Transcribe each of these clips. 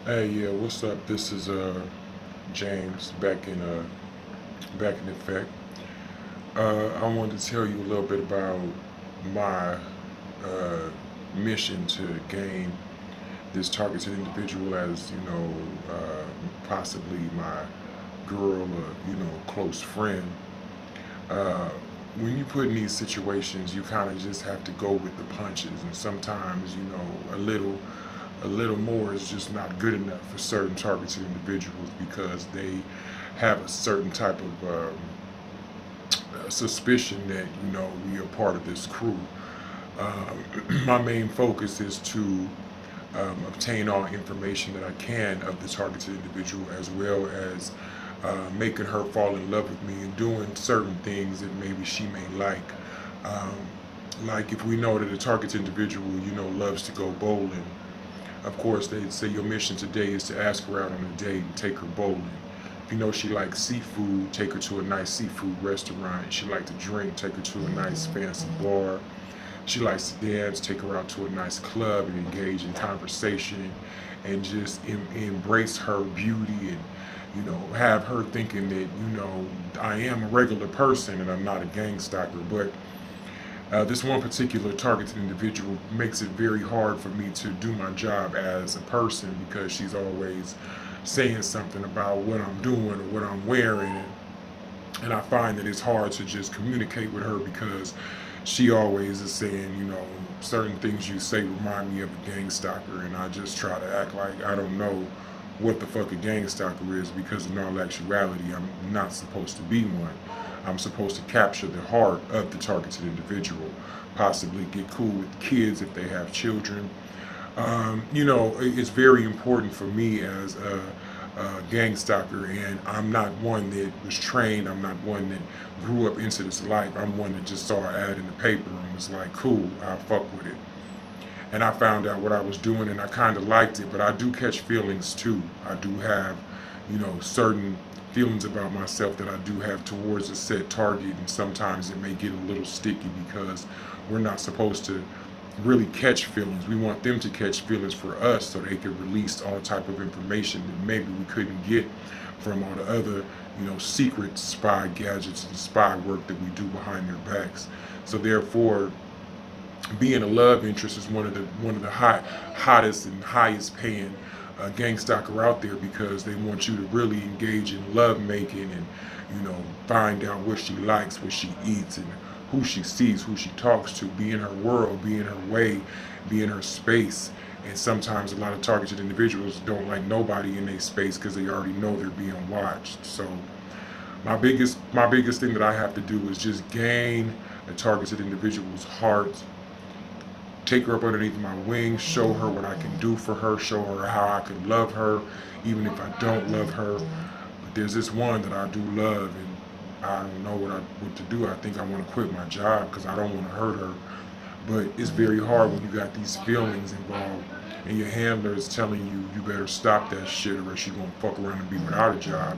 Hey, yeah, what's up? This is James back in effect. I wanted to tell you a little bit about my uh, mission to gain this targeted individual as possibly my girl or close friend. Uh, when you put in these situations, you kind of just have to go with the punches, and sometimes a little more is just not good enough for certain targeted individuals because they have a certain type of suspicion that we are part of this crew. My main focus is to obtain all information that I can of the targeted individual, as well as making her fall in love with me and doing certain things that maybe she may like. Um, like if we know that a targeted individual, loves to go bowling. Of course, they say your mission today is to ask her out on a date and take her bowling. If you know she likes seafood, take her to a nice seafood restaurant. She likes to drink, take her to a nice fancy bar. She likes to dance, take her out to a nice club and engage in conversation and just embrace her beauty and have her thinking that I am a regular person and I'm not a gang stalker. But this one particular targeted individual makes it very hard for me to do my job as a person because she's always saying something about what I'm doing or what I'm wearing. And I find that it's hard to just communicate with her because she always is saying, certain things you say remind me of a gang stalker. And I just try to act like I don't know what the fuck a gang stalker is because in all actuality, I'm not supposed to be one. I'm supposed to capture the heart of the targeted individual, possibly get cool with kids if they have children. It's very important for me as a gang stalker, and I'm not one that was trained. I'm not one that grew up into this life. I'm one that just saw an ad in the paper and was like, cool, I'll fuck with it. And I found out what I was doing and I kind of liked it, but I do catch feelings too. I do have, certain feelings about myself that I do have towards a set target, and sometimes it may get a little sticky because we're not supposed to really catch feelings. We want them to catch feelings for us so they can release all type of information that maybe we couldn't get from all the other, secret spy gadgets and spy work that we do behind their backs. So therefore, being a love interest is one of the hottest and highest paying gang stalker out there because they want you to really engage in love making and find out what she likes, what she eats, and who she sees, who she talks to, be in her world, be in her way, be in her space. And sometimes a lot of targeted individuals don't like nobody in their space because they already know they're being watched. So my biggest thing that I have to do is just gain a targeted individual's heart, take her up underneath my wings, show her what I can do for her, show her how I can love her, even if I don't love her. But there's this one that I do love, and I don't know what to do. I think I want to quit my job because I don't want to hurt her. But it's very hard when you got these feelings involved, and your handler is telling you you better stop that shit or else you're gonna fuck around and be without a job.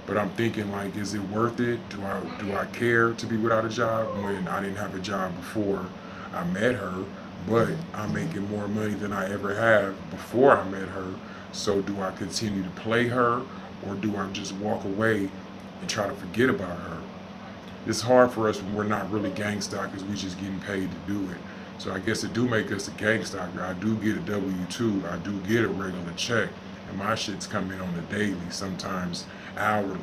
But I'm thinking like, is it worth it? Do I care to be without a job when I didn't have a job before I met her, but I'm making more money than I ever have before I met her. So do I continue to play her or do I just walk away and try to forget about her? It's hard for us when we're not really gang stalkers, we just getting paid to do it. So I guess it do make us a gang stalker. I do get a W-2, I do get a regular check, and my shit's coming on a daily, sometimes hourly.